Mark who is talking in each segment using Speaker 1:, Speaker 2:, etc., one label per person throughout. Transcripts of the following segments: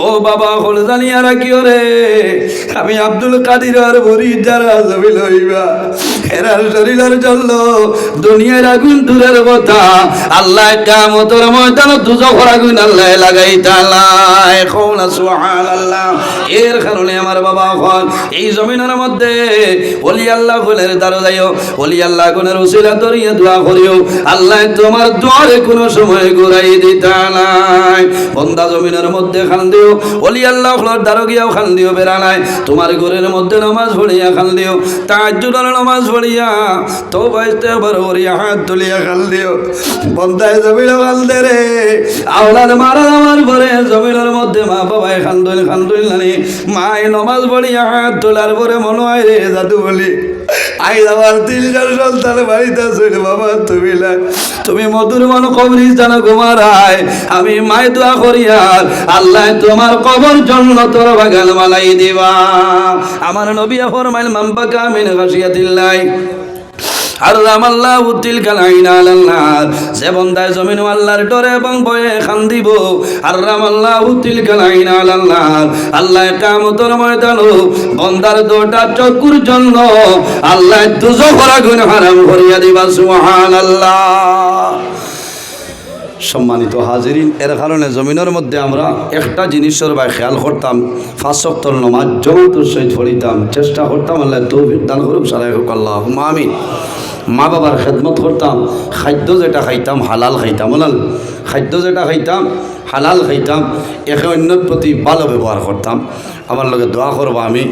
Speaker 1: ও বাবা হল জানিয়া রাখিও রে, আমি আব্দুল কাদের আর মুরিদ যারা জমিল হইবা এরার শরীরের জন্য দুনিয়ার আগুন দূরের কথা, আল্লাহ কিয়ামতের ময়দানে দুজখের আগুন আল্লাহ লাগাইতা লাই। কওনা সুবহানাল্লাহ। এর কারণে আমার বাবা হল এই জমিনের মধ্যে ওলি আল্লাহ গুণের দ্বারা যাইও, ওলি আল্লাহ গুণের উসিলা ধরিয়া দোয়া করিও, আল্লাহ তোমার দোয়ারে কোনো সময় ঘুরাই দিতা নাই। বন্দা জমিনের মধ্যে খান দিও, ওলি আল্লাহ গুলোর দ্বারা গিয়াও খান দিও, বেড়া নাই তোমার ঘরের মধ্যে নামাজ পড়িয়া খান দিও, তাহাজ্জুদের নামাজ পড়িয়া তওবা ইস্তেগফার করিয়া হাত তুলিয়া খান দিও। বন্দায় জমিনে খান দে রে, আওলাদ মারা আমার পরে জমিনের মধ্যে মা বাবায় খান দইল নানি, মায় নমাজ পড়িয়া হাত তোলার পরে মনে হয় রে জাদু বলি আই আমার 3 সন্তান বাড়িতে ছিল বাবা, তুমি মধুর মন কবরি জানো ঘুমারায়, আমি মায় দোয়া করিয়া আল্লাহ তোমার কবর জন্য তোর বাগান মালাই দিবা। আমার নবী ফরমাইল মাম্বাকা মিন খাশিয়াতিল্লাহ হারাম আল্লাহু তিলকাল আইনা আলাল নার, যে বান্দায় জমিন আল্লাহর ডরে এবং ভয়ে কান্দিব, হারাম আল্লাহু তিলকাল আইনা আলাল নার, আল্লাহ কিয়ামতের ময়দানে বান্দার দুটা চক্ষুর জন্য আল্লাহ দুজখের আগুন হারাম করিয়া দিবা। সুবহানাল্লাহ। সম্মানিত হাজিরিন, এর কারণে জমিনের মধ্যে আমরা একটা জিনিসের ভাই খেয়াল করতাম, 5 ওয়াক্তের নামাজ জামাতের সহিত পড়িতাম, চেষ্টা করতাম আল্লাহ তৌফিক দান করুক, সারাই হোক আল্লাহুম্মা আমিন। মা বাবার খেদমত করতাম, খাদ্য যেটা খাইতাম হালাল খাইতাম, খাদ্য যেটা খাইতাম হালাল খাইতাম, একে অন্যর প্রতি ভালো ব্যবহার করতাম। আমার লগে দোয়া করবো। আমি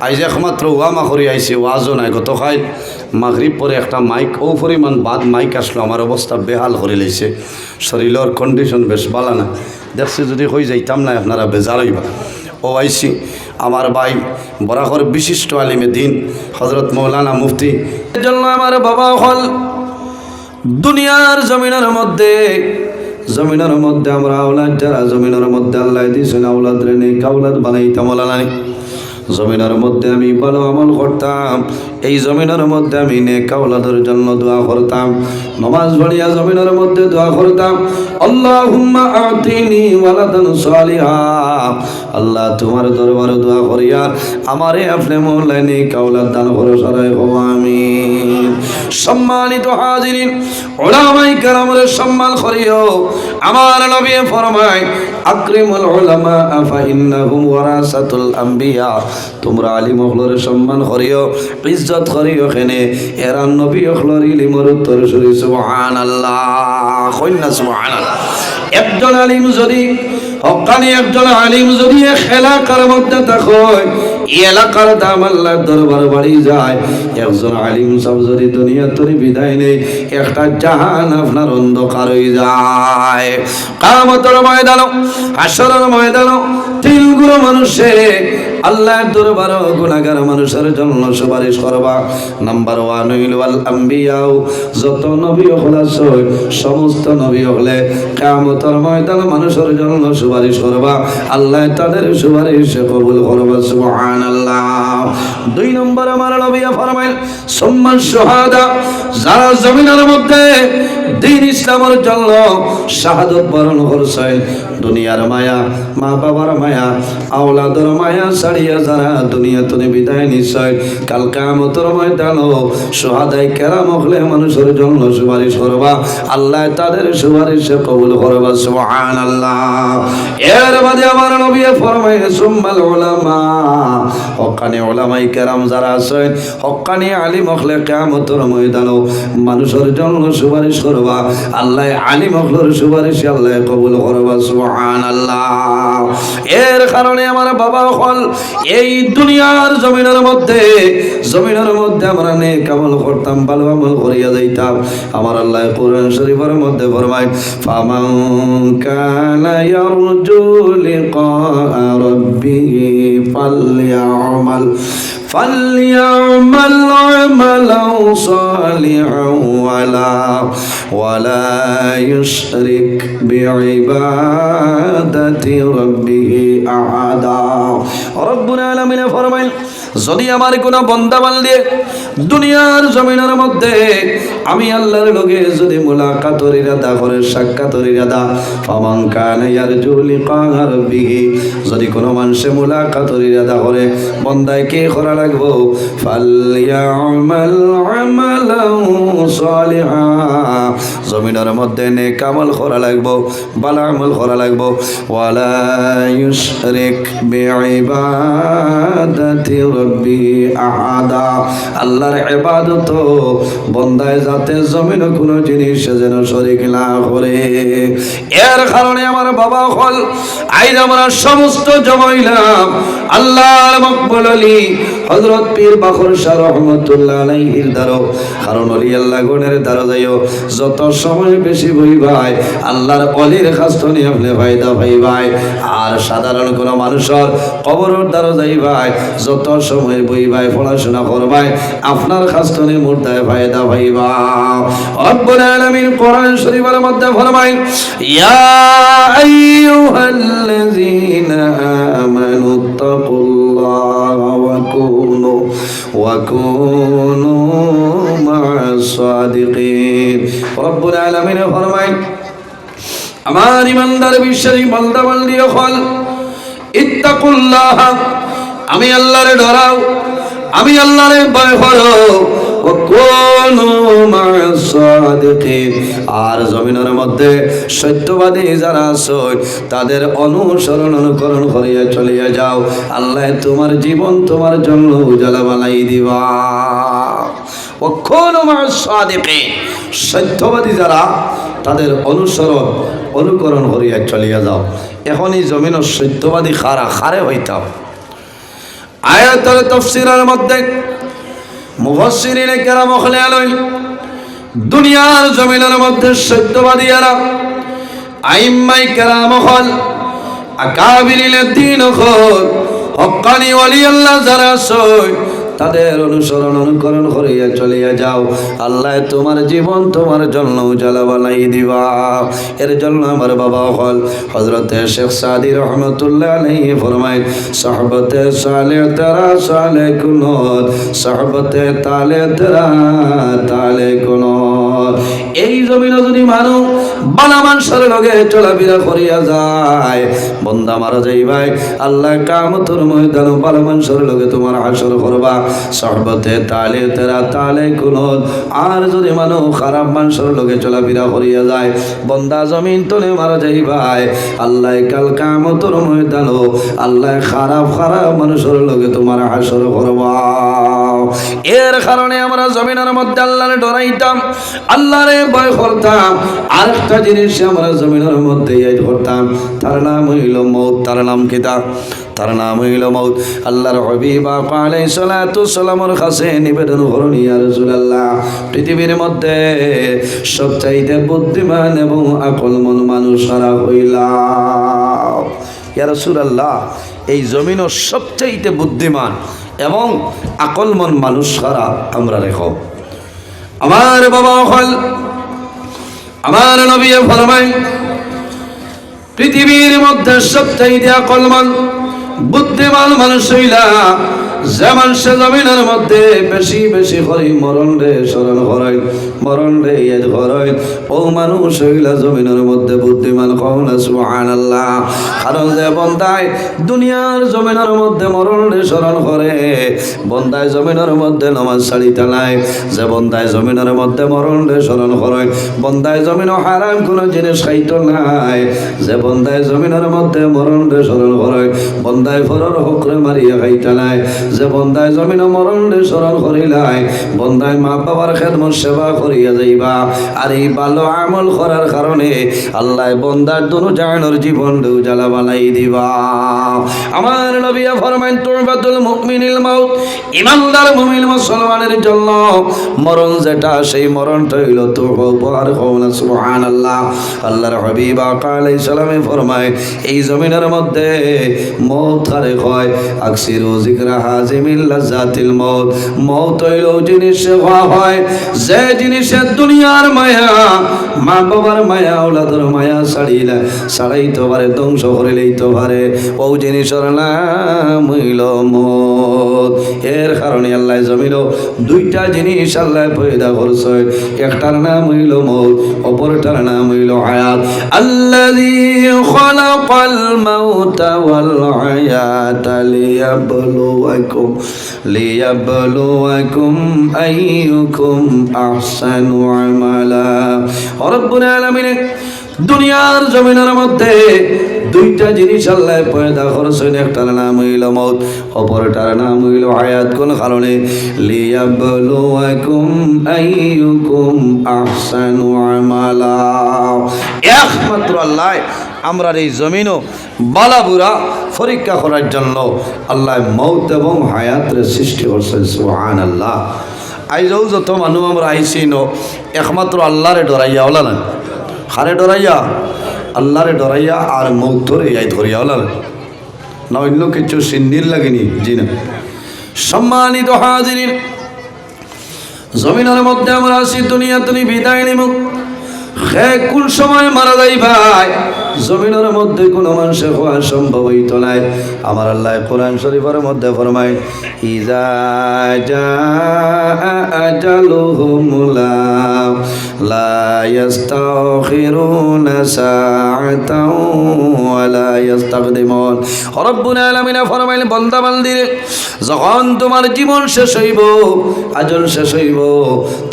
Speaker 1: আইজ একমাত্র ওয়ামা করি আইসি, ওয়াজও নাই। গত খাই মাগরিব পরে একটা মাইক ও পরিমাণ বাদ মাইক আসলো, আমার অবস্থা বেহাল করে লইছে, শরীরের কন্ডিশন বেশ ভালো না। দেখছি যদি হয়ে যাইতাম না আপনারা বেজার হইবা। ও আইসি আমার ভাই বরাকর বিশিষ্ট আলিমে দিন হজরত মৌলানা মুফতি, এর জন্য আমার বাবা হল দুনিয়ার জমিনের মধ্যে আমরা আওলাদ যারা জমিনের মধ্যে আল্লাহ দিয়েছেন আওলাদ রে নেক আওলাদ বানাইতাম। জমিনের মধ্যে আমি ভালো আমল করতাম, এই জমিনের মধ্যে আমি নেক আওলাদের জন্য দোয়া করতাম, নামাজ পড়িয়া জমিনের মধ্যে দোয়া করতাম, আল্লাহুম্মা আতিনি ওয়ালাদান সালিহা। আল্লাহ তোমার দরবারে দোয়া করিয়া আমারে আপনি মওলা নেক আওলাদ দান করো, সরাই হও আমিন। সম্মানিত হাজিরিন, উলামায়ে কেরামের সম্মান করিও। আমার নবী ফরমায় আকরিমুল উলামা ফা ইন্নাহুম ওয়ারাসাতুল আম্বিয়া, তোমরা আলিম হলরে সম্মান করিও, ইজ্জত করিও, কেনে এরা নবী হলর ইলমের উত্তর শুনি। সুবহানাল্লাহ, কইনা সুবহানাল্লাহ। একজন আলিম যদি হক্কানি একজন আলিম যদি এলাকার মধ্যে থাকে, এই এলাকার দাম আল্লাহর দরবার বাড়ি যায়। একজন আলিম সব যদি দুনিয়া তরি বিদায় নেই, একটা জাহান আপনার অন্ধকার হয়ে যায়। কিয়ামতের ময়দান, হাসরের ময়দান, তিনগুলো মানুষে আল্লাহর দরবারে গুনাহগার মানুষের জন্য সুপারিশ করবা। নাম্বার 1 হইল আল আম্বিয়া, যত নবী হল আছে সমস্ত নবী হলে কিয়ামতের ময়দানে মানুষের জন্য সুপারিশ করবা, আল্লাহ তাদের সুপারিশ কবুল করবা। সুবহানাল্লাহ। 2 নম্বর আমার নবী ফরমাইল সুম্মাল শুহাদা, যারা জমিনের মধ্যে দ্বীন ইসলামের জন্য শাহাদত বরণ করছে, দুনিয়ার মায়া, মা বাবার মায়া, আওলাদের মায়া ছাড়িয়া যারা দুনিয়া থেকে বিদায় নিশ্চয়, কাল কিয়ামতের ময়দানে শুহাদায়ে কেরাম হলে মানুষের জন্য সুপারিশ করবা, আল্লাহ তাদের সুপারিশ কবুল করবা। সুবহানাল্লাহ। এর মাঝে আমার নবী ফরমায় সুম্মাল উলামা, হক্কানি উলামায়ে কেরাম যারা আছেন, হক্কানি আলিম হলে কিয়ামতের ময়দানে মানুষের জন্য সুপারিশ করবা, আল্লাহ আলিম হলের সুপারিশ আল্লাহ কবুল করবা। সুবহানাল্লাহ। এর কারণে আমার বাবা হল এই দুনিয়ার জমিনের মধ্যে আমরা নেক আমল করতাম, ভালো আমল করিয়া যাইতাম। আমার আল্লাহ কোরআন শরীফের মধ্যে ফরমায় ফামান কানা ইয়ারজু লিকা রাব্বিহি ফালইআমাল فليعمل عملا صالحا ولا يشرك بعبادة ربه أحدا رب العالمين فرمائیں যদি আমার কোন বান্দা বান্দী দুনিয়ার জমিনের মধ্যে আমি আল্লাহর লগে যদি মুলাকাতের ইরাদা করে সাক্ষাতের ইরাদা ফামান কানা ইয়ারজু লিকা রাব্বিহি যদি কোন মানুষে মুলাকাতের ইরাদা করে বান্দায় কি করা লাগবে ফালইয়ামাল আমালান সালিহা জমিনের মধ্যে নেক আমল করা লাগবে ভালো আমল করা লাগবে ওয়ালা ইউশরিক বিইবাদাতি রব্বি আহাদা আল্লাহর ইবাদত বান্দায় যাতে জমিনে কোনো জিনিস যেন শরীক না করে এর কারণে আমার বাবা হল আইজ আমরা সমস্ত জমাইলাম আল্লাহর মকবুল আলী হযরত পীর বাখর শাহ রহমাতুল্লাহ আলাইহির দ্বারা কারণ ওলি আল্লাহ গণের দ্বারা যাইও যত সময় বেশি বই ভাই আল্লাহর অলির খাস্তনি আপনি ফায়দা ভাই ভাই আর সাধারণ কোনো মানুষের কবরের দ্বারা যাই ভাই যত সময় বই ভাই পড়াশোনা করবাই আপনার খাস্তনি মুর্দায় ফায়দা ভাই ভাই রব্বুল আলামিন কোরআন শরীফের মধ্যে ফরমায় ইয়া আইয়ুহাল্লাযীনা আমানু তাকুল্লাহা ওয়া কুনু মা'আস সাদিকিন রব্বুল আলামিন ফরমায় আমার ইমানদার বিশ্বাসী বান্দা বান্দি হল ইত্তাকুল্লাহ আমি আল্লাহরে ডরাও আমি আল্লাহরে ভয় করো ও কোনু মা'আস সাদিকিন আর জমিনের মধ্যে সত্যবাদী যারা আছে তাদের অনুসরণ অনুকরণ করিয়া চলিয়া যাও আল্লাহ তোমার জীবন তোমার জন্য উজালা বানাই দিবা ও কোনু মা'আস সাদিকিন সত্যবাদী যারা তাদের অনুসরণ অনুকরণ করিয়া চলিয়া যাও এখন এই জমিনের সত্যবাদী খারে হইতাম আয়াতের তাফসীরের মধ্যে মুফাসসিরিনে কেরাম খেয়াল দুনিয়ার জমিনের মধ্যে সত্যবাদীরা আইম্মাই কেরাম হল আকাবিরিল দ্বীন হল হক্কানি ওলি আল্লাহ যারা আছে তাদের অনুসরণ অনুকরণ করিয়া চলিয়া যাও আল্লাহ তোমার জীবন তোমার জন্য উজালা বানাই দিবা এর জন্য আমার বাবা হল হযরতে শেখ সাদি রহমাতুল্লাহ আলাইহি ফরমায় সাহবতে সালেহ তেরা সালেহ কুনত সাহবতে তালে তেরা তালে কুনত এই জমিনে যদি মানুষ বালা মানুষের লগে চলাফেরা করিয়া যায় বান্দা মারা যাই ভাই আল্লাহ কিয়ামতের ময়দানে বালা মানুষের লগে তোমার হাসর করবা সাহবতে তালে তেরা তালে কুনত আর যদি মানুষ খারাপ মানুষের লগে চলাফেরা করিয়া যায় বান্দা জমিন তলে মারা যাই ভাই আল্লাহ কাল কিয়ামতের ময়দানে আল্লাহ খারাপ মানুষের লগে তোমার হাসর করবা এর কারণে আমরা জমিনের মধ্যে আল্লাহরে ডরাইতাম আল্লাহরে ভয় করতাম আরেকটা জিনিস আমরা জমিনের মধ্যে এই করতাম তার নাম হইল মউত তার নাম কি তার নাম হইল মউত আল্লাহর হাবিব আলাইহিস সালাতু সালামের কাছে নিবেদন করুন ইয়া রাসূলুল্লাহ পৃথিবীর মধ্যে সবচাইতে বুদ্ধিমান এবং আকলমন মানুষ সারা হইলা ইয়া রাসূলুল্লাহ এই জমিনের সবচাইতে বুদ্ধিমান এবং আকলমন মানুষ সারা আমরা রেখো আমার বাবা হল আমার নবী ফরমায় পৃথিবীর মধ্যে সবচাইতে আকলমন বুদ্ধিমান মানুষ হইলা যেমন সে জমিনের মধ্যে বেশি বেশি করে মরণ রে স্মরণ করায় মরণ রে ইয়াদ করায় ও মানুষ হইলা জমিনের মধ্যে বুদ্ধিমান কওনা সুবহানাল্লাহ কারণ যে বন্দায় দুনিয়ার জমিনের মধ্যে মরণ রে স্মরণ করে বন্দায় জমিনের মধ্যে নামাজ ছাড়িতে নাই যে বন্দায় জমিনের মধ্যে মরণ রে স্মরণ করে বন্দায় জমিন হারাম কোনো জিনিস খাইতো নাই যে বন্দায় জমিনের মধ্যে মরণ রে স্মরণ করে বন্দায় ফরর হকরে মারিয়া খাইতে নাই যে বন্দায় জমিন মরণ রে স্মরণ করিলাই বন্দায় মা বাবার খেদমত সেবা করিয়া যাইবা। আর এই ভালো আমল করার কারণে আল্লাহ বন্দার দুনো জাহানের জীবন উজালা বানাই দিবা। আমার নবী ফরমায়েন তুরবাতুল মুমিনিল মাউত, ইমানদার মুমিন মুসলমানের জন্য মরণ যেটা সেই মরণটা হইল তুরবা উপহার। কওনা সুবহানাল্লাহ। আল্লাহর হাবিব আকা আলাইহিস সালামে ফরমায় এই জমিনের মধ্যে মওত কারে কয়, আকসিরু যিকরা হাজিমিল লাযাতিল মওত। মওত হইল জিনিস হয় যে জিনিসের দুনিয়ার মায়া, মা বাবার মায়া, ওলাদের মায়া ছাড়াইতে পারে, ধ্বংস করে লইতে পারে, ও জিনিসের নাম হইল মওত। এর কারণে আল্লাহ জমিনও দুইটা জিনিস আল্লাহ পয়দা করছে, একটার নাম হইল মওত, অপরটার নাম হইল হায়াত। আল্লাযী খালাকাল মাউতা ওয়াল হায়াতা লিয়াবলুয়াকুম আইয়ুকুম আহসানু আমালা। রব্বুল আলামিন দুনিয়ার জমিনের মধ্যে দুইটা জিনিস আল্লাহ পয়দা করছেন, একটার নাম হইল মওত, অপরটার নাম হইল হায়াত। কোন কারণে? লিয়াবলুয়াকুম আইয়ুকুম আহসানু আমালা। একমাত্র আল্লাহ আমরা এই জমিনও বালা বুড়া পরীক্ষা করার জন্য আল্লাহ মওত এবং হায়াতের সৃষ্টি করছেন। সুবহানাল্লাহ। আইজও যত মানুষ আমরা আইসি ন একমাত্র আল্লাহরে ডরাইয়া ওলা না, হারে ডরাইয়া, আল্লাহরে ডরাইয়া আর মৌত ধরে আই ধরিয়া ওলা না, অন্য কিছু সিন্দির লাগেনি। জি না। সম্মানিত হাজিরিন, জমিনের মধ্যে আমরা আছি, দুনিয়া তুমি বিদায় নিব। হে কোন সময় মারা যাই ভাই, জমিনের মধ্যে কোনো মানুষের হওয়া সম্ভব হইত নাই। আমার আল্লাহ কোরআন শরীফের মধ্যে ফরমায়, ইযা জাআ আজালুহুম লা ইস্তাখিরুনা সাআতাও ওয়া লা ইস্তাকদিমুন। রব্বুল আলামিন ফরমাইলেন, বান্দা বান্দিরে যখন তোমার জীবন শেষ হইব, আজল শেষ হইব,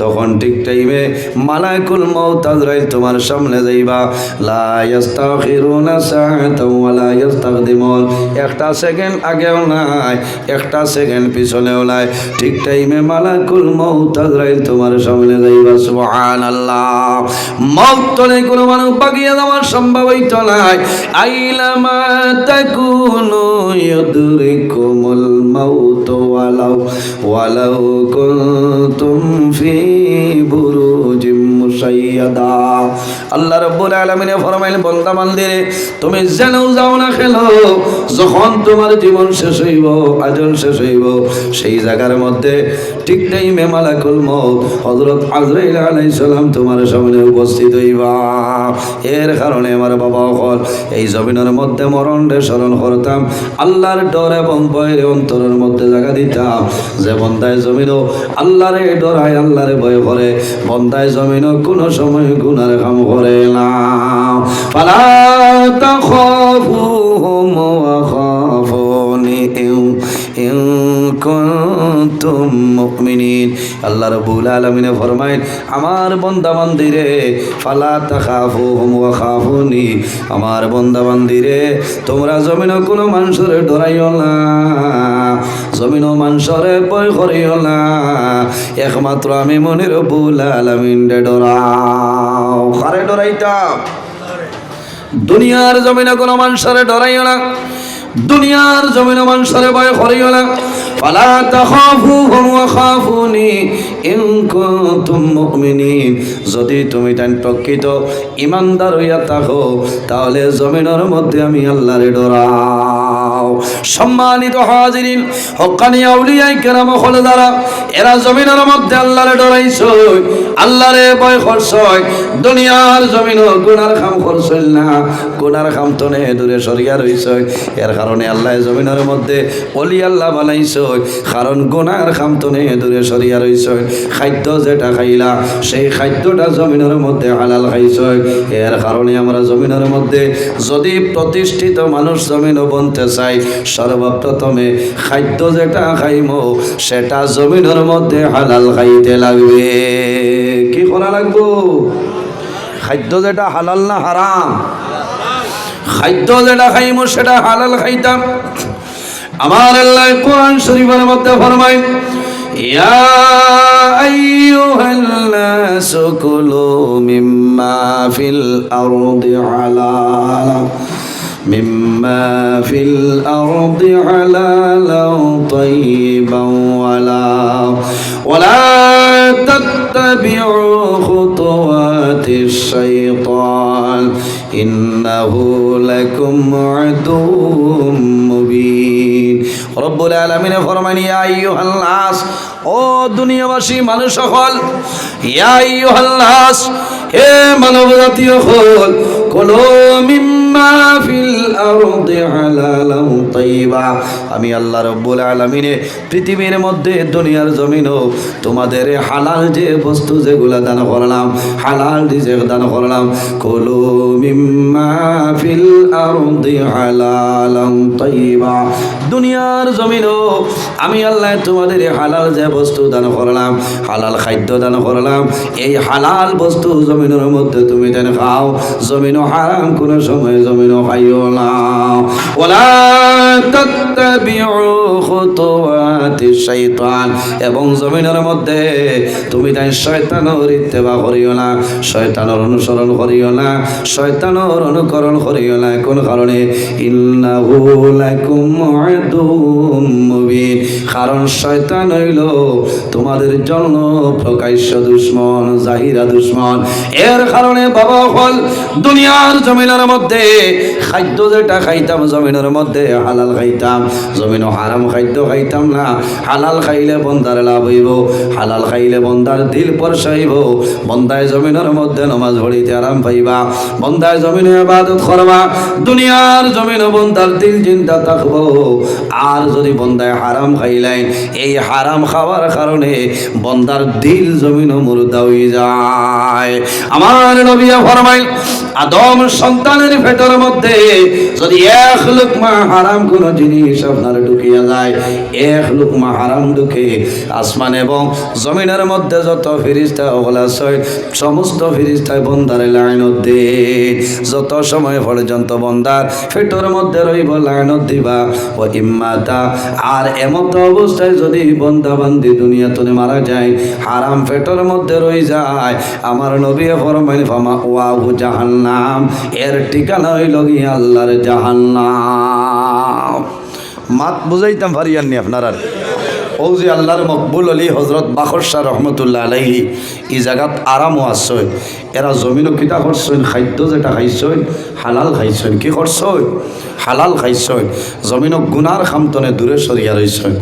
Speaker 1: তখন ঠিক টাইমে মালাকুল মউত আজরাইল তোমার সামনে যাইবা। লা ইস্তাখিরুনা সাআতাও ওয়া লা ইস্তাকদিমুন। একটা সেকেন্ড আগেও নাই, একটা সেকেন্ড পিছনেও নাই, ঠিক টাইমে মালাকুল মউত আজরাইল তোমার সামনে যাইবা। সুবহানাল্লাহ। মউত তলে কোনো মানুষ বাগিয়ে যাওয়ার সম্ভব হইতো নাই। আইলামা তাকুনু ইউদরিকুমুল মাউত ওয়ালাউ কুনতুম ফি বুরুজিম মুশাইয়াদা। আল্লাহ রাব্বুল আলামিন ফরমাইলেন, বান্দা বান্দিরে তুমি জেনেও যাও না খেলো, যখন তোমার জীবন শেষ হইব, আজল শেষ হইব, সেই জায়গার মধ্যে ঠিক টাইমে মালাকুল মউত হযরত আজরাইল আলাইহিস সালাম তোমার সামনে উপস্থিত হইবা। এর কারণে আমার বাবা হল এই জমিনের মধ্যে মরণে স্মরণ করতাম, আল্লাহর ডর এবং ভয়ের অন্তরের মধ্যে জায়গা দিতাম। যে বন্দায় জমিনও আল্লাহরে ডরায়, আল্লাহরে ভয় করে, বন্দায় জমিনও কোনো সময় গুনার কাম করে না। ফালা তাখাফুহুম ওয়া খাফুনি ইন কুনতুম মুমিনিন। আল্লাহ রাব্বুল আলামিন ফরমায়, আমার বান্দা বান্দিরে ফালা তাখাফুহুম ওয়া খাফুনি, আমার বান্দা বান্দিরে তোমরা জমিনে কোনো মানুষের ডরাইও না, জমিন মানুষরে ভয় করিও না, একমাত্র আমি মনে রব্বুল আলামিন ডরাও। কারে ডরাইতাম? দুনিয়ার জমিনে কোনো মানুষরে ডরাইও না, দুনিয়ার জমিনে মানুষরে ভয় করিও না। ফালা তাখাফুহুম ওয়া খাফুনি ইন কুনতুম মুমিনিন। যদি তুমি তাই প্রকৃত ইমানদার হইয়া থাকো, তাহলে জমিনের মধ্যে আমি আল্লাহরে ডরাও। সম্মানিত হাজিরিন, হক্কানি আউলিয়ায়ে কেরাম হল যারা, এরা জমিনের মধ্যে আল্লাহরে ডরাইছে, আল্লাহরে ভয় করছে, দুনিয়ার জমিন গুনার কাম করছে না, গুনার কাম তো নে দূরে সরিয়া রইছে। এর কারণে আল্লাহ জমিনের মধ্যে অলি আল্লাহ বানাইছে, কারণ গুনার কাম তো নে দূরে সরিয়া রইছে। খাদ্য যেটা খাইলা সেই খাদ্যটা জমিনের মধ্যে হালাল খাইছে। এর কারণে আমরা জমিনের মধ্যে যদি প্রতিষ্ঠিত মানুষ জমিন বনতে চাই, সর্বপ্রথমে খাদ্য যেটা খাইম সেটা জমিনের মধ্যে হালাল খাইতে লাগবে। কি করা লাগবো? খাদ্য যেটা হালাল না হারাম, খাদ্য যেটা খাইম সেটা হালাল খাইতাম। আমার আল্লাহ কোরআন শরীফের মধ্যে ফরমায়, ইয়া আইয়ুহান-নাস কুলু মিম্মা ফিল আরদি হালালা مما في الأرض حلالا طيبا ولا تتبعوا خطوات الشيطان إنه لكم عدو مبين رب العالمين فرمان يا أيها الناس ও দুনিয়াবাসী মানুষ সকল ইয়া আইয়ুহান নাস হে মানব জাতীয় সকল কুলু মিম্মা ফিল আরদি হালালান তাইয়্যিবা আমি আল্লাহ রাব্বুল আলামিন পৃথিবীর মধ্যে দুনিয়ার জমিনও তোমাদের হালাল যে বস্তু যেগুলা দান করলাম হালাল রিজিক দান করলাম কুলু মিম্মা ফিল আরদি হালালান তাইয়্যিবা দুনিয়ার জমিনও আমি আল্লাহ তোমাদের হালাল যে বস্তু দান করলাম হালাল খাদ্য দান করলাম এই হালাল বস্তু জমিনের মধ্যে তুমি দেন খাও জমিনও হারাম কোনো সময় জমিনও খাইও না ওয়ালা তাত্তাবিউ খুতুওয়াতিশ শাইতান এবং জমিনের মধ্যে তুমি দেন শয়তানের ইত্তেবা করিও না শয়তানের অনুসরণ করিও না শয়তানের অনুকরণ করিও না কোন কারণে ইন্নাহু লাকুম আদুউম মুবিন কারণ শয়তান হইল তোমাদের জন্য প্রকাশ্য দুশমন জাহিরা দুশমন এর কারণে বাবা হল দুনিয়ার জমিনের মধ্যে খাদ্য যেটা খাইতাম জমিনের মধ্যে হালাল খাইতাম জমিনও হারাম খাদ্য খাইতাম না হালাল খাইলে বন্দার লাভ হইব হালাল খাইলে বন্দার দিল পরশাইব বন্দায় জমিনের মধ্যে নামাজ পড়িতে আরাম পাইবা বন্দায় জমিনে ইবাদত করবা দুনিয়ার জমিনে বন্দার দিল চিন্তা থাকবো আর যদি বন্দায় হারাম খাইলেন এই হারাম খাওয়ার কারণে বন্দার দিল জমিন মুর্দা হয়ে যায় আমার নবী ফরমাইল আদম সন্তানের পেটের মধ্যে যদি এক লুকমা হারাম কোন জিনিস আপনার ঢুকিয়া যায় এক লুকমা হারাম ঢুকে আসমান এবং জমিনের মধ্যে যত ফেরেশতা ওগুলা আছে সমস্ত ফেরেশতায় বন্দারে লাইনত দে যত সময় পর্যন্ত বন্দার পেটের মধ্যে রইব লাইনত দিবা ও ইম্মাতা আর এমত অবস্থায় যদি বন্দা বান্দি দুনিয়াতে মারা যায় হারাম পেটের মধ্যে রই যায় আমার নবী ফরমাইল ফামা ওয়াহু জাহান্নাম এর ঠিকানা হইল গিয়ে আল্লাহর জাহান্নাম মাত বুঝাইতাম পারিয়াননি আপনারা ও যে আল্লাহর মকবুল আলী হজরত বাখর শাহ রহমতুল্লাহ আলাইহি এই জায়গাত আরামও আসছেন এরা জমিনও কিতা করছেন খাদ্য যেটা খাইছেন হালাল খাইছেন কি করছেন হালাল খাইছেন জমিনও গুনার খামতনে দূরে সরিয়া রয়েছেন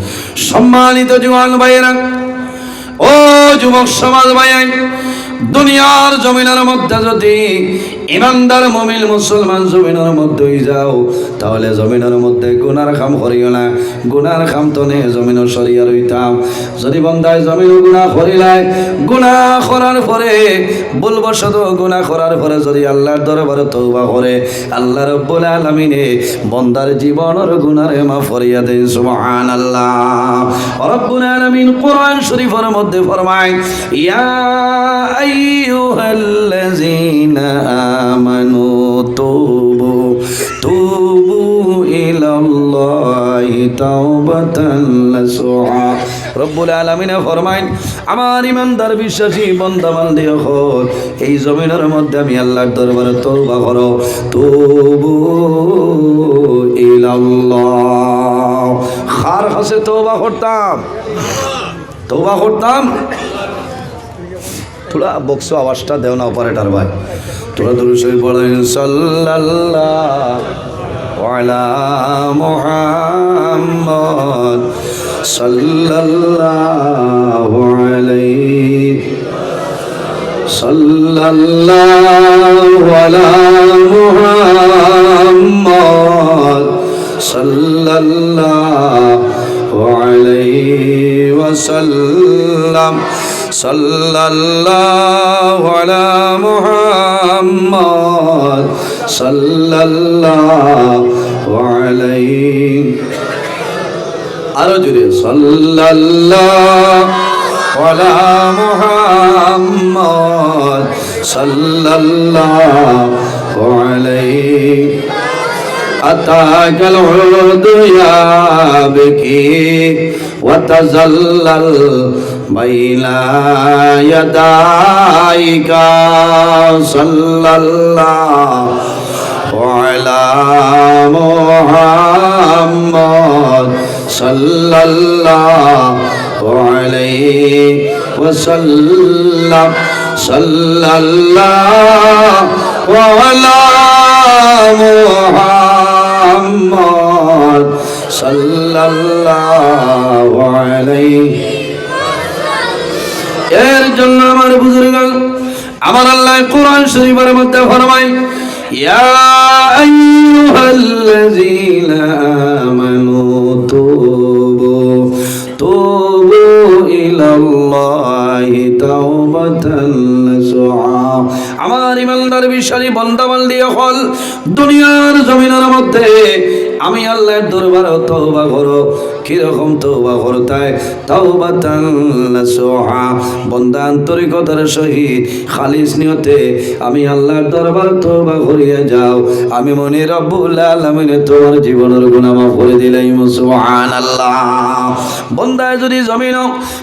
Speaker 1: সম্মানিত জওয়ান ভাইয়েরা ও যুবক সমাজ ভাই দুনিয়ার জমিনের মধ্যে যদি ইমানদার মুমিন মুসলমান জমিনের মধ্যে যাও তাহলে জমিনের মধ্যে গুনার কাম করিও না গুনার কাম তনে জমিনও সরিয়া রইতাম যদি বন্দায় জমিন গুনাহ করিলাই গুনাহ করার পরে ভুলবশত গুনাহ করার পরে যদি আল্লাহর দরবারে তওবা করে আল্লাহ রাব্বুল আলামিনে বন্দার জীবনের গুনারে মাফ করিয়া দেন সুবহানাল্লাহ রাব্বুল আলামিন কোরআন শরীফের মধ্যে ফরমায় ইয়া আইয়ুহাল্লাযীনা আমানু তুবু ইলাল্লাহি তাওবাতান নাসুহা রব্বুল আলামিন ফরমায় আমার ইমানদার বিশ্বাসী বান্দা বান্দি হল এই জমিনের মধ্যে আমি আল্লাহর দরবারে তওবা করো তুবু ইলাল্লাহ খার কাছে তওবা করতাম थोड़ा बक्सो आवाज़टा देव ना ऑपरेटर भाई थोड़ा दूर से पढ़ें सल्लल्लाहु अला मुहम्मद सल्लल्लाहु अलैहि सल्लल्लाहु अला मुहम्मद सल्लल्लाहु अलैहि वसल्लम सल्लल्लाहु अला मुहम्मद सल्लल्लाहु अलैहि आरो जुड़े सल्लल्लाहु अला मुहम्मद सल्लल्लाहु अलैहि अताकल उर्दु या बिकी আতাজাল্লাল বাইনা ইয়াদাইকা সাল্লাল্লাহু আলা মুহাম্মদ সাল্লাল্লাহু আলাইহি ওয়াসাল্লাম সাল্লাল্লাহু আলা মুহাম্মদ সাল্লাল্লাহু আলাইহি। এর জন্য আমার বুজুর্গগণ, আমার আল্লাহ কোরআন শরীফের মধ্যে ফরমায়, ইয়া আইয়ুহাল্লাযীনা আমানু তুবু ইলাল্লাহি তাওবাতান নাসুহা। আমার ইমানদার বিশ্বাসী বান্দা-বান্দী হল, দুনিয়ার জমিনের মধ্যে আমি আল্লাহর দরবারে তওবা করো। কিরকম তওবা করতে? তাওবাতান নাসুহা, বান্দা আন্তরিকতার সহিত খালিস নিয়তে আমি আল্লাহর দরবারে তওবা করিয়া যাও। আমি মনে রব্বুল আলামিন তোমার জীবনের গুনাহ মাফ করে দিলাম। সুবহানাল্লাহ। বান্দায় যদি জমিন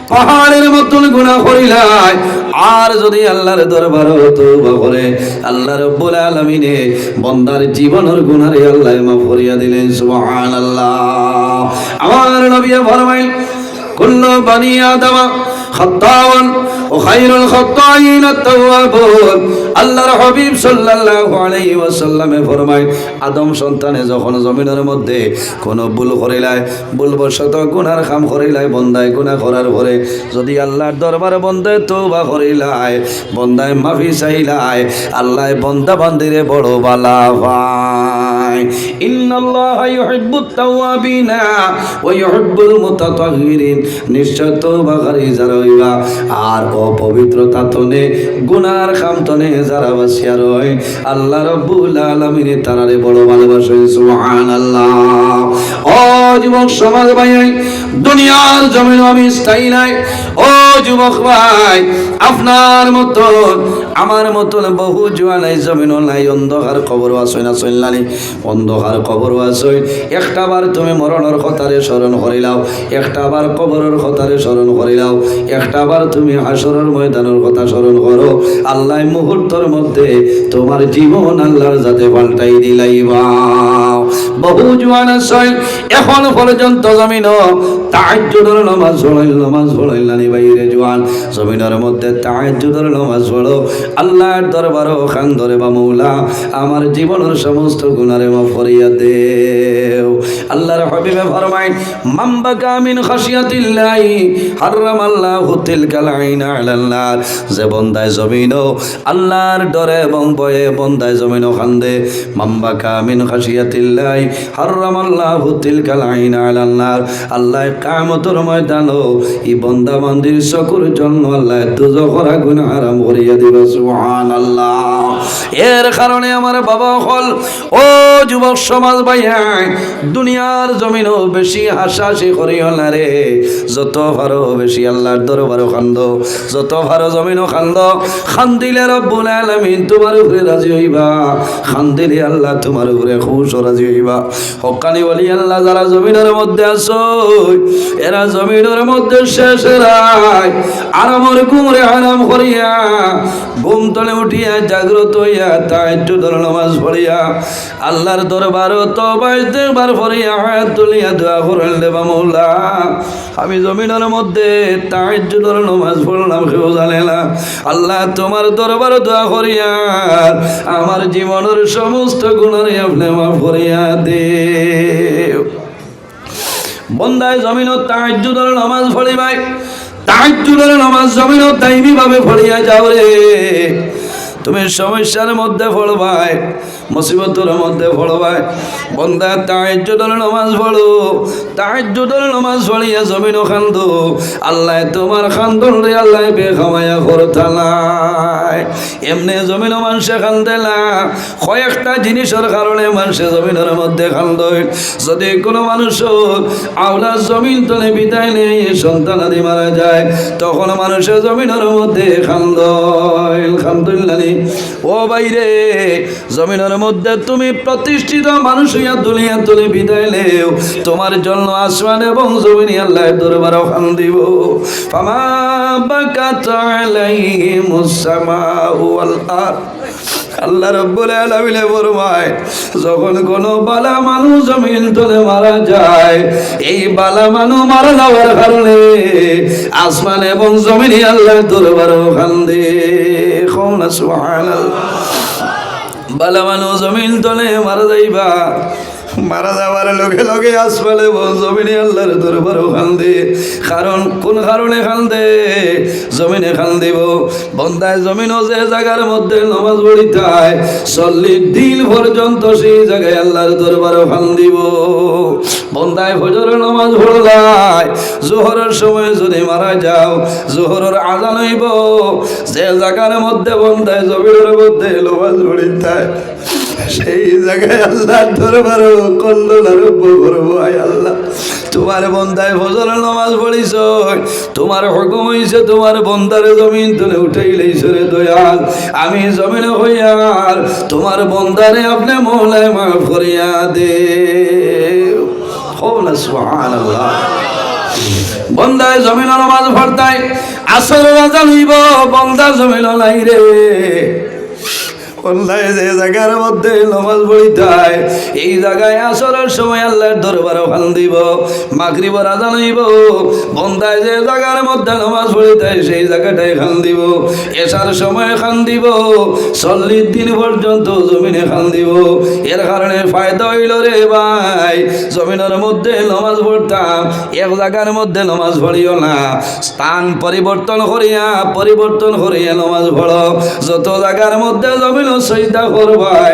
Speaker 1: পাহাড়ের মতন গুনাহ করিলাই, আর যদি আল্লাহর দরবারে তওবা করে, আল্লাহ রব্বুল আলামিন বান্দার জীবনের গুনাহরে আল্লাহ মাফ করিয়া দিলেন। সুবহানাল্লাহ। আমার নবী ফরমাইল, কুল্লু বানি আদম খাত্তাওয়ান ওয়া খায়রুল খাত্তাইন আত-তাওয়াবুন। আল্লাহর হাবিব সাল্লাল্লাহু আলাইহি ওয়াসাল্লামে ফরমায়, আদম সন্তানে যখন জমিনের মধ্যে কোনো ভুল করিলাই, ভুলবশত গুনার কাম করিলাই, বন্দায় গুনাহ করার পরে যদি আল্লাহর দরবারে বন্দায় তওবা করিলাই, বন্দায় মাফি চাইলাই, আল্লাহ বান্দা বান্দিরে বড় বালা পায়। ইন্নাল্লাহা ইউহিব্বুত তাওয়াবিনা ওয়া ইউহিব্বুল মুতাতাহহিরিন। নিশ্চয় তওবাকারী যারা হইবা আর অপবিত্রতা তনে গুনার কাম তনে যারা বাসিয়া রয়, আল্লাহ রাব্বুল আলামিন তারারে বড় ভালোবাসেন। সুবহানাল্লাহ। ও যুবক সমাজ ভাই, দুনিয়ার জমিন আমি স্থায়ী নাই। ও যুবক ভাই, আপনার মতন আমার মতন বহু জোয়ান এই জমিন নাই। অন্ধকার কবর আছে না চললানি? অন্ধকার কবর আছে। একটা বার তুমি মরণের কথারে স্মরণ করিলাও, একটা বার কবরের কথারে স্মরণ করিলাও, একটা বার তুমি হাসরের ময়দানের কথা স্মরণ করো। আল্লাহ মুহূর্তের মধ্যে তোমার জীবন আল্লাহর যাতে পাল্টাই দিলাইবা। বহু জোয়ান আছে এখন পর্যন্ত জমিন তাহাজ্জুদের নামাজ পড়াইলানি। বাইরে জোয়ান জমিনের মধ্যে তাহাজ্জুদের নামাজ পড়ো, আল্লাহর দরবারে খান ধরে বা মৌলা আমার জীবনের সমস্ত গুনারে মাফ করিয়া দেও। আল্লাহর হাবিবে ফরমায়, মান বাকা মিন খাশিয়াতিল্লাহি হারামাল্লাহু তিলকাল আইনা আলান নার। যে বান্দায় জমিন আল্লাহর ডরে এবং ভয়ে বান্দায় জমিন কান্দে, মান বাকা মিন খাশিয়াতিল্লাহি হারামাল্লাহু তিলকাল আইনা আলান নার। আল্লাহ কিয়ামতের ময়দানে এই বান্দা বান্দির চকুর জন্য আল্লাহ দুজখের আগুন হারাম করিয়া দিবে। সুবহানাল্লাহ। এর কারণে আমার বাবা হল, ও যুবক সমাজ ভাই, দুনিয়ার জমিনও বেশি হাসাহাসি করিও না রে। যত পারো বেশি আল্লাহর দরবারে কান্দো, যত পারো জমিনও কান্দো। কান্দিলে রব্বুল আলামিন তোমার উপরে রাজি হইবা, কান্দিলে আল্লাহ তোমার উপরে খুশ রাজি হইবা। হক্কানি বলি আল্লাহ যারা জমিনের মধ্যে আছো, এরা জমিনের মধ্যে শেষ রায় আরামর ঘুমরে আরাম করিয়া ঘুম তলে উঠিয়া জাগ্রত হইয়া তাহাজ্জুদের নামাজ পড়িয়া আল্লাহর দরবারে তওবা ইস্তেগফার করিয়া হাত তুলিয়া দোয়া করেন, দেবা মওলা আমি জমিনের মধ্যে তাহাজ্জুদের নামাজ পড়লাম, কেউ জানে না। আল্লাহ তোমার দরবারে দোয়া করিয়া আমার জীবনের সমস্ত গুনাহ আপনি মাফ করিয়া দেও। বন্দায় জমিন তাহাজ্জুদের নামাজ পড়িবাই, তাহাজ্জুদের নামাজ জমিন দাইমি ভাবে পড়িয়া যাও রে। তুমি সমস্যার মধ্যে পড়বাই, মুসিবতের মধ্যে পড়বাই, বন্দা তাহাজ্জুদের নামাজ পড়ো। তাহাজ্জুদের নামাজ পড়িয়া জমিন কান্দো, আল্লাহ তোমার কান্দন রে আল্লাহ বেখামায়া করতালাই। এমনি জমিন মানুষে কান্দে না, কয়েকটা জিনিসের কারণে মানুষে জমিনের মধ্যে কান্দে। যদি কোনো মানুষ আওলাদ জমিন তলে বিদায় নেই, সন্তান আদি মারা যায়, তখন মানুষের জমিনের মধ্যে কান্দে। আলহামদুলিল্লাহ ও বাইরে জমিনের মধ্যে তুমি প্রতিষ্ঠিত মানুষ হইয়া দুনিয়া তুলে বিদায় লেও তোমার জন্য আসমান এবং জমিনে আল্লাহর দরবারে খান দিব ফামা বাকাত আলাইহিমুস সামাউ ওয়াল আরদ আল্লাহ রাব্বুল আলামিন ফরমায় যখন কোনো বালা মানুষ জমিন তলে মারা যায় এই বালা মানুষ মারা যাওয়ার কারণে আসমান এবং জমিনে আল্লাহর দরবারে কান্দে কোনা সুবহানাল্লাহ বালা মানুষ জমিন তলে মারা যাইবা মারা যাওয়ার লগে লগে আসমানে এবং জমিনে আল্লাহর দরবারে কান্দে কারণ কোন কারণে কান্দে জমিনে কান্দিব বন্দায় জমিনও যে জায়গার মধ্যে নামাজ পড়িতায় 40 দিন পর্যন্ত সেই জায়গায় আল্লাহর দরবারে কান্দিব বন্দায় ফজরের নামাজ পড়লায় জোহরের সময় যদি মারা যাও জোহরের আজান হইব যে জায়গার মধ্যে বন্দায় জমিনের মধ্যে নামাজ পড়িতায় সেই জায়গায় আল্লাহর দরবারে কল্লোল আরম্ভ করবো আয় আল্লাহ তোমার বন্দায় ফজরের নামাজ পড়িছ তোমার হুকুম হইছে তোমার বন্দারে জমিন তুলে উঠাইলেইছ রে দয়াল আমি জমিনে হইয়ার তোমার বন্দারে আপনি মওলায় মাফ করিয়া দে হোনা সুবহানাল্লাহ বন্দায় জমিনে নামাজ পড়তায় আসরের আজান হইব বন্দা জমিনে নাই রে বন্দায় যে জায়গার মধ্যে নামাজ পড়িতায় এই জায়গায় আসরের সময় আল্লাহর দরবারে খান দিব মাগরিবের আজান হইব বন্দায় যে জায়গার মধ্যে নামাজ পড়িতায় সেই জায়গাটায় খান দিব এশার সময় খান দিব 40 দিন পর্যন্ত জমিনে খান দিব এর কারণে ফায়দা হইল রে ভাই জমিনের মধ্যে নামাজ পড়তাম এক জায়গার মধ্যে নামাজ পড়িও না স্থান পরিবর্তন করিয়া নামাজ পড়ো যত জায়গার মধ্যে জমিন সজদা করবাই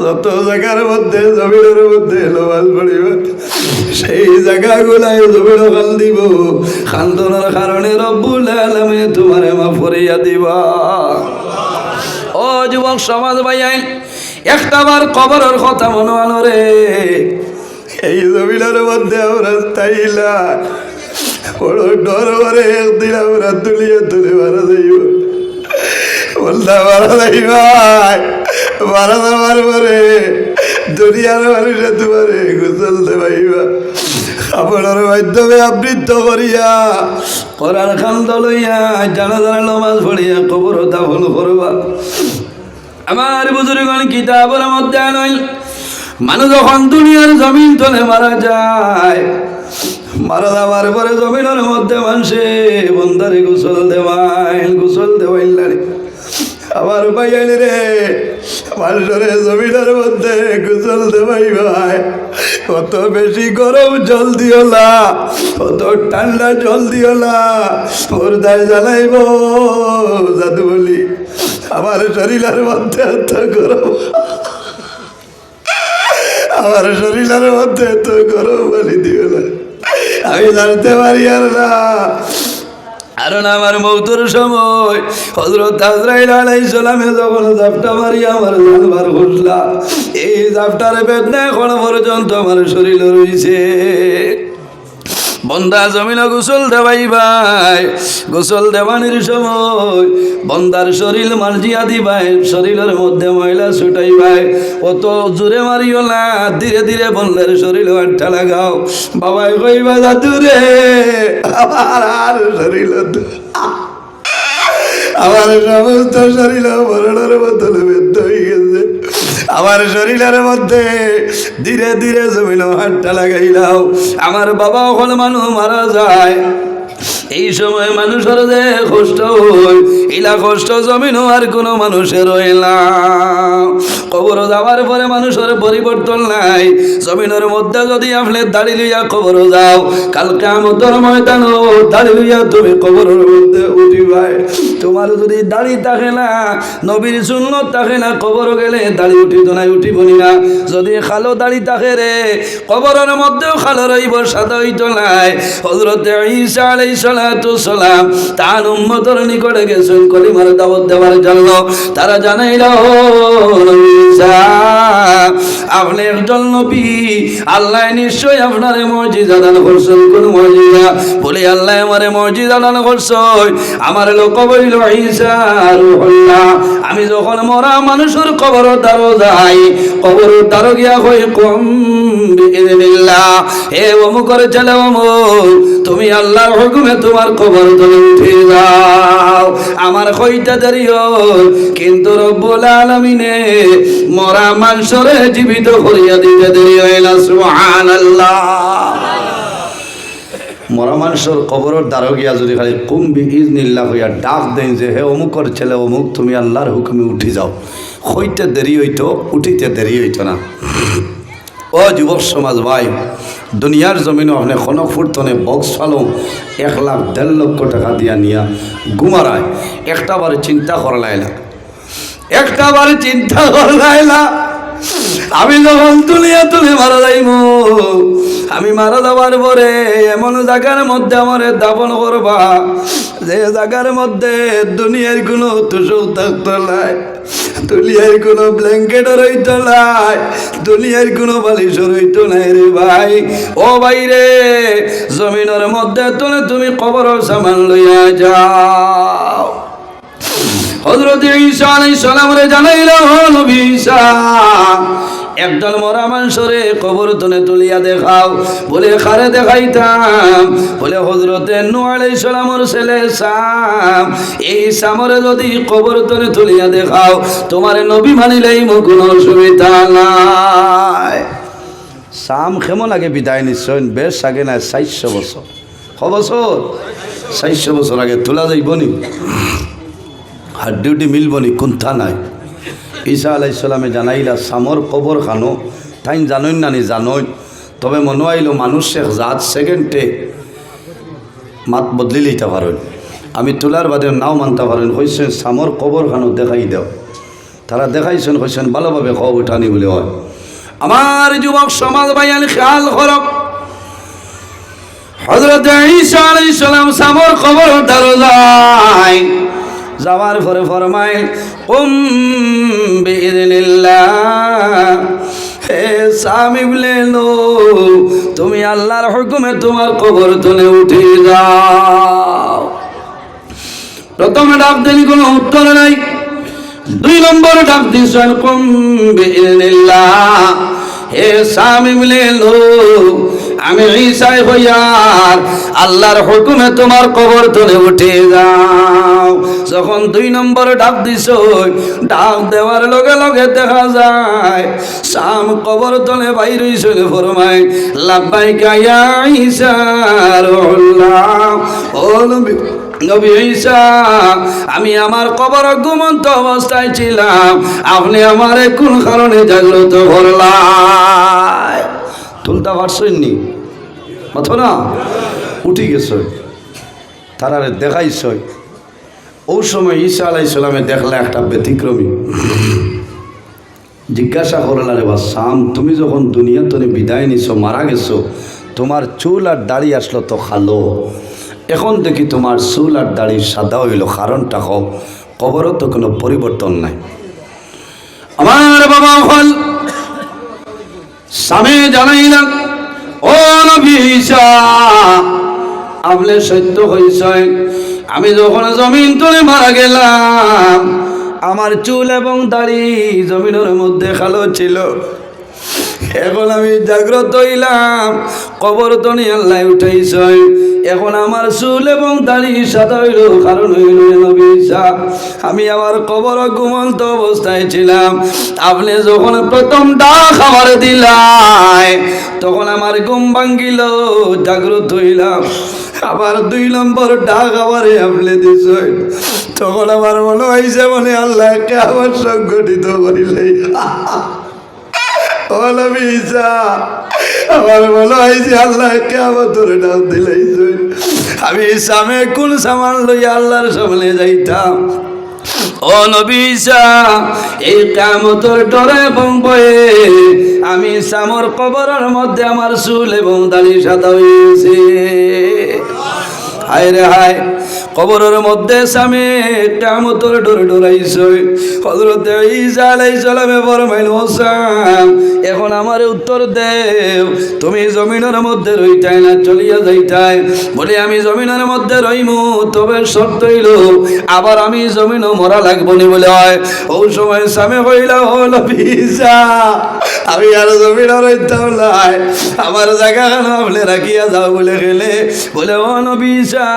Speaker 1: যত জায়গার মধ্যে জমিনের মধ্যে নামাজ পড়িবা সেই জায়গাগুলাই জমিন খান দিব খান্দনের কারণে রব্বুল আলামিন তোমারে মাফ করিয়া দিবা ও যুবক সমাজ ভাইয়াই একটাবার কবরের কথা মনে আনো রে এই জমিনের মধ্যে আমরা তাইলা বড় ডর করে একদিন আমরা তুলে মারা যাইব বলতে মারা যাই ভাই মারা যাওয়ার পরে দুনিয়ার মানুষে তোমারে গোসল দেবাইবা কাপড়ের মাধ্যমে আবৃত্ত করিয়া কোরআন খান্দ লইয়া জানাজার নামাজ পড়িয়া কবর দাফন করবা আমার বুজুর্গণ কিতাবের মধ্যে নয় মানুষ যখন দুনিয়ার জমিন তলে মারা যায় মারা যাওয়ার পরে জমিনের মধ্যে মানুষে বন্দারে গোসল দেওয়াইল আমার ভাইয়ান রে মানুষের জমিনের মধ্যে গোসল দেওয়াই ভাই কত বেশি গরম জল দিও না কত ঠান্ডা জল দিও না পর্দায় জ্বালাইব জাদু বলি আমার শরীরের মধ্যে এত গরম আমার শরীরের মধ্যে এত গরম বলি দিও না আমি জানতে পারি আর না আমার মৌতের সময় হযরত আজরাইল আলাইহিস সালামে যখন জাপটা মারি আমার জানবার ঘুষলা এই জাপটার বেদনা এখন পর্যন্ত আমার শরীরে রয়েছে বন্দা জমিনে গোসল দেওয়াই ভাই গোসল দেওয়ানির সময় বন্দার শরীর মার্জিয়া দিবাই শরীরের মধ্যে ময়লা ছুটাই ভাই অত জোরে মারিও না ধীরে ধীরে বন্দার শরীর আটটা লাগাও বাবাই কইবা জাদুরে আর শরীর আমার সমস্ত শরীর মরণের বদলে বেদ্য হয়ে গেছে আমার শরীরের মধ্যে ধীরে ধীরে জমিন হাতটা লাগাইলাও আমার বাবা ওখানে মানুষ মারা যায় এই সময় মানুষের যে কষ্ট হয় ইলা কষ্ট জমিন আর কোনো মানুষের হয় না কবর যাওয়ার পরে মানুষের পরিবর্তন নাই জমিনের মধ্যে যদি আপনি দাড়ি লইয়া কবর যাও কাল কিয়ামতের ময়দানে দাড়ি লইয়া তুমি কবরের মধ্যে উঠিবাই তোমার যদি দাড়ি থাকে না নবীর সুন্নত থাকে না কবর গেলে দাড়ি উঠিত না উঠিবনি না যদি খালো দাড়ি থাকে রে কবরের মধ্যেও খালো রইব সাদা হইত নাই হযরত ঈসা আলাইহিস আলাইহিসসালাম তার উম্মতের নিকটে গেছেন কলিমার দাওয়াত দেওয়ার জন্য। তারা জানাইল নবী ঈসা আপনি একজন নবী, আল্লাহ নিশ্চয়ই আপনারে মুজিজা দান করছেন। কোন মুজিজা? বলে আল্লাহ আমারে মুজিজা দান করছেন, আমার লোক বইল ঈসা রূহুল্লাহ। আমি যখন মরা মানুষের কবর দ্বারো যাই, কবর দ্বারো গিয়া কই কুম বিইذنিল্লাহ, হে অমুকের ছেলে অমুক, তুমি আল্লাহর হুকুমে তোমার কবর তুলে উঠে যাও। আমার কইতে দেরি হল, কিন্তু রব্বুল আলামিনে মরা মানুষরে জীবিত করিয়া দিতে দেরি হয় না। সুবহানাল্লাহ। মরা মানুষের কবরের দ্বারা গিয়া যদি খালি কুম বিইذনিল্লাহ হইয়া ডাক দেন যে হে অমুকের ছেলে অমুক, তুমি আল্লাহর হুকুমে উঠি যাও, হইতে দেরি হইতো, উঠিতে দেরি হইতো না। ও যুবক সমাজ ভাই, দুনিয়ার জমিনে ওখানে খনক ফুটতনে বক্স ফালো 1 লাখ 1.5 লক্ষ টাকা দিয়া নিয়া ঘুমারায়, একটা বারে চিন্তা করলাই না, একটা বারে চিন্তা করলাই না। আমি যখন তুলিয়া তুলে মারা যাইব, আমি মারা যাবার পরে এমন জায়গার মধ্যে আমারে দাফন করবা যে জায়গার মধ্যে দুনিয়ার কোনো তুষক থাকতো নাই, দুনিয়ার কোনো ব্ল্যাঙ্কেট রইত নাই, দুনিয়ার কোনো বালিশ রইত নাই রে ভাই। ও ভাই রে, জমিনের মধ্যে তুমি কবরের সামান লইয়া যাও। হযরত ঈসা আলাইহিস সালাম রে জানাইল নবী ঈসা একজন মরা মানুষরে কবর তনে তুলিয়া দেখাও। বলে কারে দেখাইতাম? বলে হযরতে নূহ আলাইহিস সালামের ছেলে সাম, এই সামরে যদি কবর তনে তুলিয়া দেখাও, তোমার নবী মানিলেই কোনো অসুবিধা নাই। সাম কেমন আগে বিদায় নিশ্চয়, বেশ আগে না 400 বছর, বছর 400 বছর আগে তোলা যাইব নি? হাড্ডিউটি মিলব নি? কোনথা নাই। ঈসা আলাইহিস সালামে জানাইলা সামর কবর খানো তাই জানইন না নি জানইন, তবে মনে আইল মানুষ এক জাত সেকেন্ডে মাত বদলি লইতে পারেন, আমি তোলার বাদে নাও মানতে পারেন। কইছেন সামর কবর খানো দেখাই দাও। তারা দেখাইছেন, কইছেন ভালোভাবে খাও উঠানি বলে হয়। আমার যুবক সমাজ ভাইয়ান খেয়াল করক, হযরত ঈসা আলাইহিস সালাম সামর কবর দ্বারা যায়, যাওয়ার পরে ফরমায় কুম বিইذনিল্লাহ, হে সামি বলে নো, তুমি আল্লাহর হুকুমে তোমার কবর তুলে উঠে যাও। প্রথমে ডাক দিলি কোনো উত্তর নাই, 2 নম্বর ডাক দিছেন কুম বিইذনিল্লাহ, হে সামি বলে নো, আমি ঈসা হইয়ার আল্লাহর হুকুমে তোমার কবর তুলে উঠে যাও। যখন 2 নম্বর ডাক দিছ, ডাক দেওয়ার লগে লগে দেখা যায় সাম কবর তলে বাইর হইছে, ফরমায় লাব্বাইকা ইয়া ঈসা রুহুল্লাহ, ও নবী ঈসা, আমি আমার কবর ঘুমন্ত অবস্থায় ছিলাম, আপনি আমারে কোন কারণে জাগ্রত করলেন? তুলতে পারছেননি মাথো না, উঠি গেছ, তারারে দেখাইছ। ওই সময় ঈসা আলাইহিস সালামে দেখলা একটা ব্যতিক্রমী, জিজ্ঞাসা করলা রে বা সাম, তুমি যখন দুনিয়া তনে বিদায় নিছো, মারা গেছো, তোমার চুল আর দাড়ি আসলো তো খালো, এখন দেখি তোমার চুল আর দাড়ি সাদা হইল, কারণটা হোক, কবরও তো কোনো পরিবর্তন নাই। আমার বাবা হল সামে জানাইলাম, ও নবী ঈসা, আপনি সত্য হইছেন, আমি যখন জমিন তুলে মারা গেলাম, আমার চুল এবং দাড়ি জমিনের মধ্যে কালো ছিল, এখন আমি জাগ্রত হইলাম, কবর তনি আল্লাহ উঠাইছেন, এখন আমার চুল এবং দাড়ি সাদা হইল, কারণ হইল নবী ঈসা, আমি আমার কবর ঘুমন্ত অবস্থায় ছিলাম, আপনি যখন প্রথম ডাক আমার দিলাই, তখন আমার ঘুম ভাঙ্গিল, জাগ্রত হইলাম, আবার 2 নম্বর ডাক আমারে আপনি দিছেন, তখন আমার মনে হয়েছে মানে আল্লাহকে আমার সংগঠিত করিলে। ও নবী ঈসা, আমার মনে হয়েছে আল্লাহকে আমার ধরে ডাক দিলাইছেন, আমি সামনে কোন সামান লইয়া আল্লাহর সামনে যাইতাম। ও নবী ঈসা, এই কিয়ামতের ডরে এবং ভয়ে আমি সামর কবরের মধ্যে আমার চুল এবং দাড়ি সাদা হয়েছে। হায় রে হায় কবরের মধ্যে সামে কিয়ামতের ডর ডরাইছে হযরত ঈসা আলাইহিস সালামে ফরমাইল ওসাম এখন আমার উত্তর দেও তুমি জমিনের মধ্যে রইতাই না চলিয়া যাইতাই বলে আমি জমিনের মধ্যে রইমু তবে শর্ত হইল আবার আমি জমিনও মরা লাগবো নি বলে হয় ওই সময় সামে হইলা হলো ঈসা আমি আর জমিনের রইতাম নাই আমার জায়গাখানে আপনি রাখিয়া যাও বলে গেলে বলে ও নবী ঈসা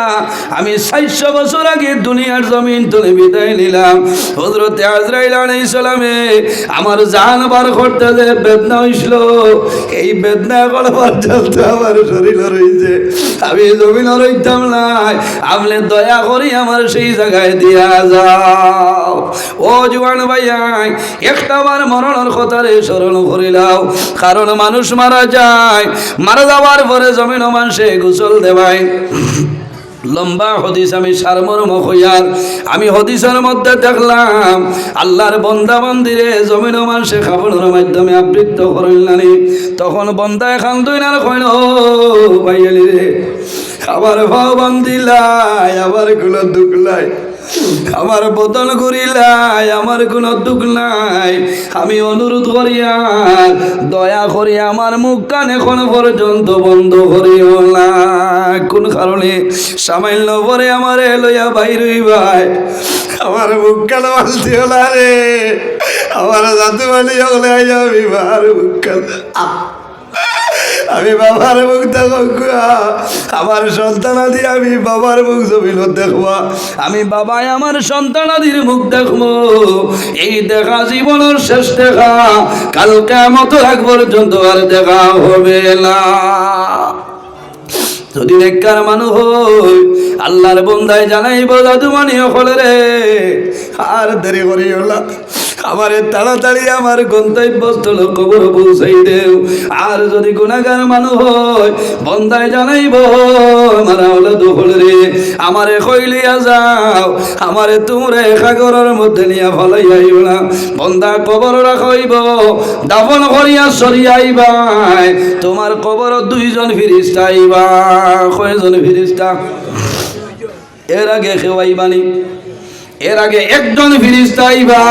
Speaker 1: আমি 600 বছর আগে দুনিয়ার জমিন তুলে বিদায় নিলাম হযরত আজরাইল আলাইহিস সালামে আমার জান বার করতে যে বেদনা হইছিল এই বেদনা করে পর্যন্ত আমার শরীর রইছে আমি জমিন রইতাম নাই আপনি দয়া করি আমার সেই জায়গায় দিয়া যাও ও জওয়ান ভাইয়াই একটাবার মরণের কথারে স্মরণ করিলাও কারণ মানুষ মারা যায় মারা যাওয়ার পরে জমিন মানুষে গোসল দেবায় লম্বা হদিস আমি সারমর্ম হইয়ার আমি হদিসের মধ্যে দেখলাম আল্লাহর বন্দা বান্দিরে জমিন মানুষে খাবারের মাধ্যমে আবৃত্ত করিলানি তখন বন্দায় খান দুই না কইল ভাইয়ালি রে আবার ভাও বান্দিলাই আবার কোনো দুঃখ নাই আমার বদন করিলাই আমার কোনো দুঃখ নাই আমি অনুরোধ করিয়া দয়া করি আমার মুখ কান এখন পর্যন্ত বন্ধ করিও না কোন কারণে সামান্য পরে আমার লইয়া বাইর ভাই আমার মুখ কান বালতিও না রে আমার জাতু বালি হলে আমি আমার মুখ কান আমি বাবার মুখ দেখব আমার সন্তানাদি আমি বাবার মুখ জমিল দেখবা আমি বাবাই আমার সন্তানাদির মুখ দেখবো এই দেখা জীবনের শেষ দেখা কাল কিয়ামত আগ পর্যন্ত আর দেখা হবে না যদি নেককার মানুষ হই আল্লাহর বন্দায় জানাইব দাদু মানিও হলে রে আর দেরি করিও না আমারে তাড়াতাড়ি আমার গন্তব্যস্থল কবর পৌঁছাই দেও আর যদি গুনাহগার মানুষ হয় বন্দায় জানাইব আমার আওলাদ হল রে আমারে কইলিয়া যাও আমারে তোমরা সাগরের মধ্যে নিয়া ফলাই আইও না বন্দা কবর রাখইব দাফন করিয়া সরিয়া আইবাই তোমার কবর 2 জন ফেরেশতা আইবা কয়জন ফেরেশতা এর আগে খেওয়াইবানি এর আগে একজন ফেরেশতা আইবা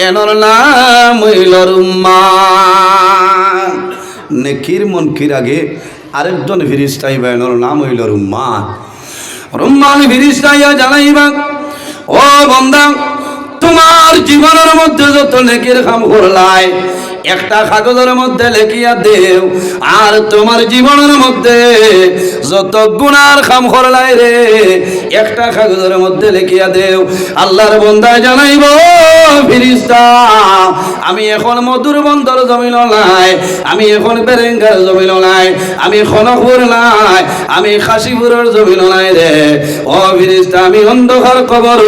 Speaker 1: এনর নাম হইল রুম্মান নেকির মুনকির আগে আরেকজন ফেরেশতা আইবা এনর নাম হইল রুম্মান রুম্মান ফেরেশতা আইয়া জানাইবা ও বান্দা তোমার জীবনের মধ্যে যত নেকির কাম করলাই একটা কাগজের মধ্যে লিখিয়া দেও আর তোমার জীবনের মধ্যে যত গুনার কাম করলাই রে একটা কাগজের মধ্যে লিখিয়া দেও আল্লাহর বান্দায় জানাইব ফেরেশতা আমি এখন মধুর বন্দর জমিন নাই আমি এখন বেরেঙ্গার জমিন নাই আমি খনকপুর নাই আমি কাশীপুরের জমিন নাই রে ও ফেরেশতা আমি অন্ধকার কবর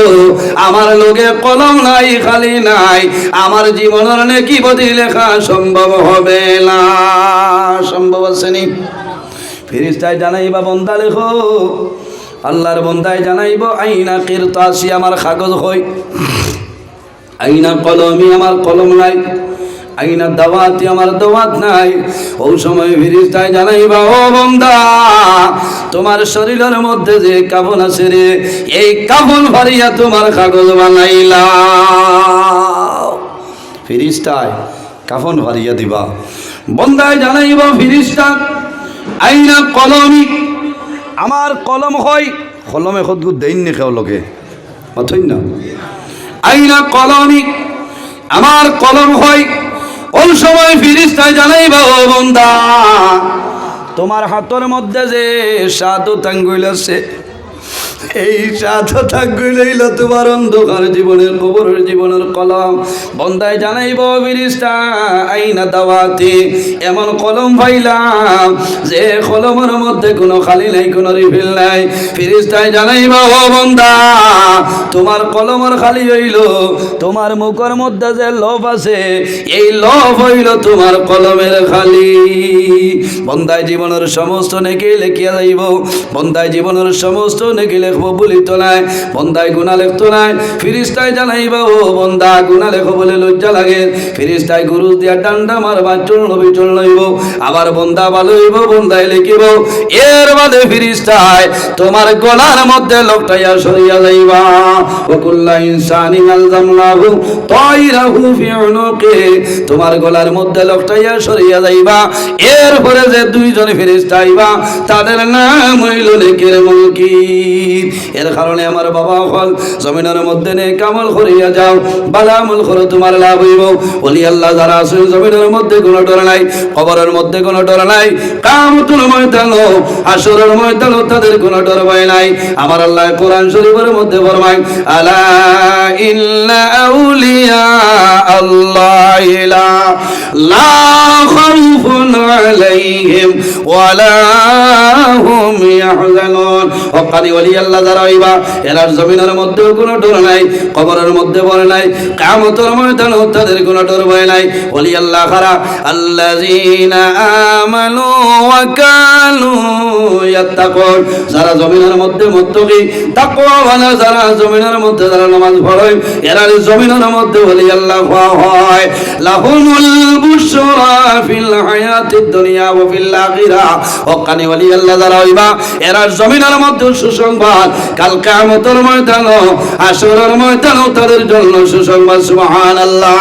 Speaker 1: আমার লগে কলম নাই খালি নাই আমার জীবনের নেকি বদি লেখা সম্ভব হবে না সম্ভব আছে নি ফেরেশতায় জানাইবা বন্দা লেখো আল্লাহর বন্দায় জানাইব আইনা কিরতাসি আমার কাগজ হই আইনা কলমি আমার কলম নাই আইনা দাওয়াতি আমার দাওয়াত নাই ওই সময় ফেরেশতায় জানাইবা ও বান্দা তোমার শরীরের মধ্যে যে কাফন আছে রে এই কাফন ভরিয়া তোমার কাগজ বানাইলা ফেরেশতায় কাফন ভরিয়া দিবা বন্দায় জানাইবা ফেরেশতা আইনা কলমি আমার কলম হয় কলমে কত দেন নি কেউ লোকে অথই না আইনা কলমি আমার কলম হয় ওই সময় ফেরেশতায় জানাইবা ও বান্দা তোমার হাতের মধ্যে যে 7 আঙ্গুল আছে এই 7 আঙ্গুল হইল তোমার অন্ধকার জীবনের কবরের জীবনের কলম বন্দায় জানাইব ফেরেশতা আইনা দাওয়াতি এমন কলম পাইলাম যে কলমের মধ্যে কোনো খালি নাই কোনো রিফিল নাই ফেরেশতায় জানাইব ও বান্দা তোমার কলমের খালি হইল তোমার মুখের মধ্যে যে লোভ আছে এই লোভ হইল তোমার কলমের খালি বন্দায় জীবনের সমস্ত নেকি লিখিয়া যাইব বন্দায় জীবনের সমস্ত নেকি লেখবো বলিত নাই, বন্দায় গুনাহ লিখতো নাই। ফিরিস্তায় জানাইবা ও বন্দা গুনাহ লেখো বলে লজ্জা লাগে, ফিরিস্তায় গুরুজ দিয়া ডান্ডা মারবা, চুল বিচুল লইব। আবার বন্দা ভালো হইব, বন্দায় লিখিব। এর বাদে ফিরিস্তায় তোমার গলার মধ্যে লকটাইয়া সরিয়া যাইবা। ওয়াকুল্লা ইনসানিন আলজামনাহু তাইরাহু ফি উনুকি, তোমার গলার মধ্যে লকটাইয়া সরিয়া যাইবা। এরপরে যে দুইজন ফেরেশতা আইবা তাদের নাম হইল নেকের মুনকির। এর কারণে আমার বাবা হল জমিনের মধ্যে নেক আমল করিয়া যাও, ভালো আমল করো, তোমার লাভ হইব। ওলি আল্লাহ যারা আছে জমিনের মধ্যে কোনো ডর নাই, কবরের মধ্যে কোনো ডর নাই, কিয়ামতের ময়দানে হাসরের ময়দানে তাদের কোনো ডর ভয় নাই। আমার আল্লাহ কোরআন শরীফের মধ্যে ফরমায়, আলা ইন্না আউলিয়া আল্লাহি লা খাউফুন আলাইহিম ওয়ালা হুম ইয়াহজানুন। হক্কানি ওলি আল্লাহ যারা হইবা এরা জমিনের মধ্যে কোনো ডর নাই, কবরের মধ্যে ভয় নাই, কিয়ামতের ময়দানে তাদের কোনো ডর ভয় নাই। ওলি আল্লাহ খারা আল্লাযীনা আমানু ওয়া কানু ইয়াত্তাকুন, যারা জমিনের মধ্যে মুত্তাকি তাকওয়াওয়ালা, যারা জমিনের মধ্যে যারা নামাজ পড়ে এরা জমিনের মধ্যে ওলি আল্লাহ হয়। লাহুমুল বুশরা ফিল হায়াতিদ দুনিয়া ওয়া ফিল আখিরাহ। হক্কানি ওলি আল্লাহ যারা হইবা এরা জমিনের মধ্যে সুসংবাদ, কাল কিয়ামতের ময়দানে হাসরের ময়দানে তাদের জন্য সুসংবাদ। সুবহানাল্লাহ।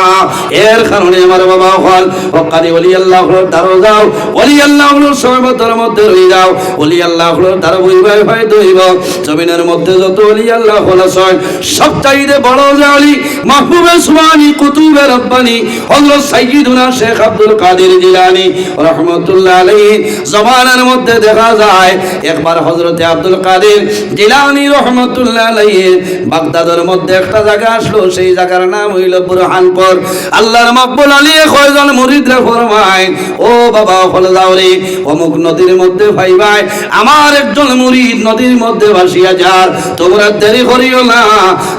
Speaker 1: এর কারণে আমার বাবা হল হক্কানি ওলি আল্লাহ হলো তারও যাও, ওলি আল্লাহ হলো সহবতের মধ্যে রই যাও, ওলি আল্লাহ হলো তার বইবাই ভাই দইব। জমিনের মধ্যে যত ওলি আল্লাহ হলো ছয়, সবচাইতে বড় যে ওলি মাহবুবে সুবহানি কুতুবে রব্বানি হযরত সাইয়্যিদুনা শেখ আব্দুল কাদের জিলানী রাহমাতুল্লাহ আলাইহি। জমানার মধ্যে দেখা যায় একবার হযরতে আব্দুল কাদের জিলানী রাহমাতুল্লাহ আলাইহি বাগদাদের মধ্যে একটা জায়গা আসলো, সেই জায়গার নাম হইল বুরহানপুর। আল্লাহর মাকবুল আলী কয়জন মুরিদরা ফরমায়, ও বাবা হলে যাও রে অমুক নদীর মধ্যে ভাইবাই আমার একজন মুরিদ নদীর মধ্যে ভাসিয়া যার, তোমরা দেরি করিও না,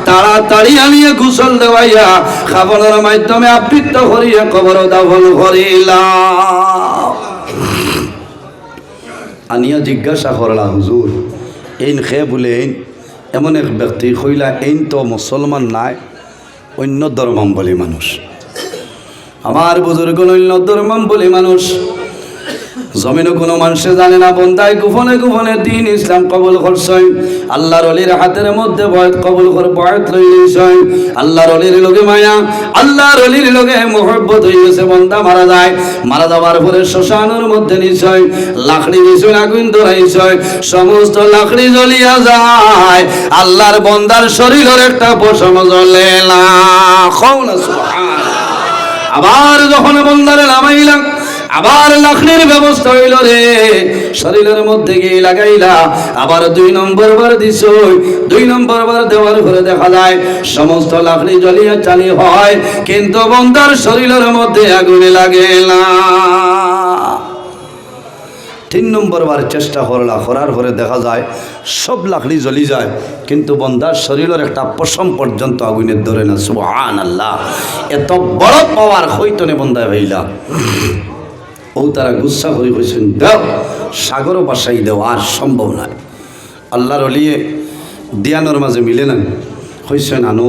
Speaker 1: তাড়াতাড়ি আনিয়ে গোসল দেওয়াইয়া খাবারের মাধ্যমে আবৃত্ত করিয়া কবর দাফন করিলাম। আনিয়া জিজ্ঞাসা করলা, হুজুর এইন খে বলে এমন এক ব্যক্তি কইলা এইন তো মুসলমান নাই, অন্য ধর্মাবলী মানুষ। আমার বুজুর্গ অন্য ধর্মাবলী মানুষ, জমিনে কোনো মানুষে জানে না, বন্দায় গোপনে গোপনে দিন ইসলাম কবুল করছেন। আল্লাহর ওলির হাতের মধ্যে বয়ত কবুল করে বয়ত লই লইছেন। আল্লাহর ওলির লগে মায়া, আল্লাহর ওলির লগে মোহব্বত হয়ে গেছে। বন্দা মারা যায়, মারা যাওয়ার পরে শ্মশানের মধ্যে নিশ্চয় লাকড়ি নিশ্চয় আগুন ধরাইছেন, সমস্ত লাকড়ি জ্বলিয়া যায়, আল্লাহর বন্দার শরীরের একটা পশম জ্বলে না। সুবহান। আবার যখন বন্দারে নামাইলাম, আবার লাকড়ির ব্যবস্থা হইল রে, শরীরের মধ্যে গিয়ে লাগাইলা, আবার 2 নম্বর বার দিছ, 2 নম্বর বার দেওয়ার পরে দেখা যায় সমস্ত লাকড়ি জ্বলিয়া চালি হয়, কিন্তু বন্দার শরীরের মধ্যে আগুনে লাগে না। 3 নম্বর বার চেষ্টা করলা, করার পরে দেখা যায় সব লাকড়ি জ্বলি যায়, কিন্তু বন্দার শরীরের একটা পশম পর্যন্ত আগুনের ধরে না। সুবহানাল্লাহ। এত বড় পাওয়ার হইতনে বন্দায় হইলা। ও তারা গুচ্ছা করে কইছেন, দেও সাগরও বাসাই দেও, আর সম্ভব নয়। আল্লাহর ওলিয়ে দিয়ানোর মাঝে মিলে না, কইছেন আনো,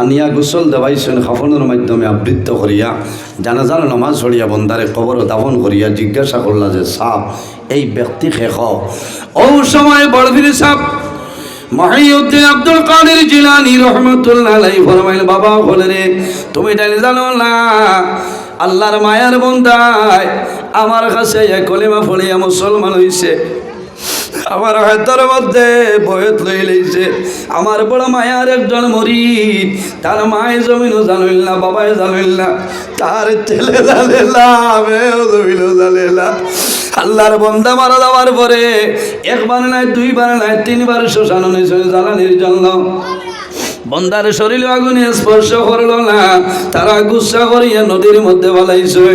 Speaker 1: আনিয়া গোসল দেওয়াইছেন, খাফনের মাধ্যমে আবৃত্ত করিয়া জানাজার নামাজ ছড়িয়া বন্দারে কবর দাফন করিয়া জিজ্ঞাসা করলা যে সাপ এই ব্যক্তি খেখ। ও সময় বড়ভির সাপ মহিউদ্দিন আব্দুল কাদের জিলানী রাহমাতুল্লাহ আলাইহি ফরমাইল, বাবা বলে রে তুমি জানি জানো না, আল্লাহর মায়ার বন্দায় আমার কাছে কলিমা পড়িয়া মুসলমান হইছে, আমার হাতের মধ্যে বয়ত লই লইছে। আমার বড় মায়ার একজন মুরিদ, তার মায়ে জমিনও জানিল না, বাবাই জানিল না, তার ছেলে জানিল না, আমিও জমিনও জানিল না। আল্লাহর বন্দা মারা যাওয়ার পরে 1 বার নয় 2 বার নয় 3 বার শ্মশান জ্বালানির জন্য বন্দার শরীর আগুনে স্পর্শ করল না, তারা গুচ্ছা করিয়া নদীর মধ্যে ফেলাইছে।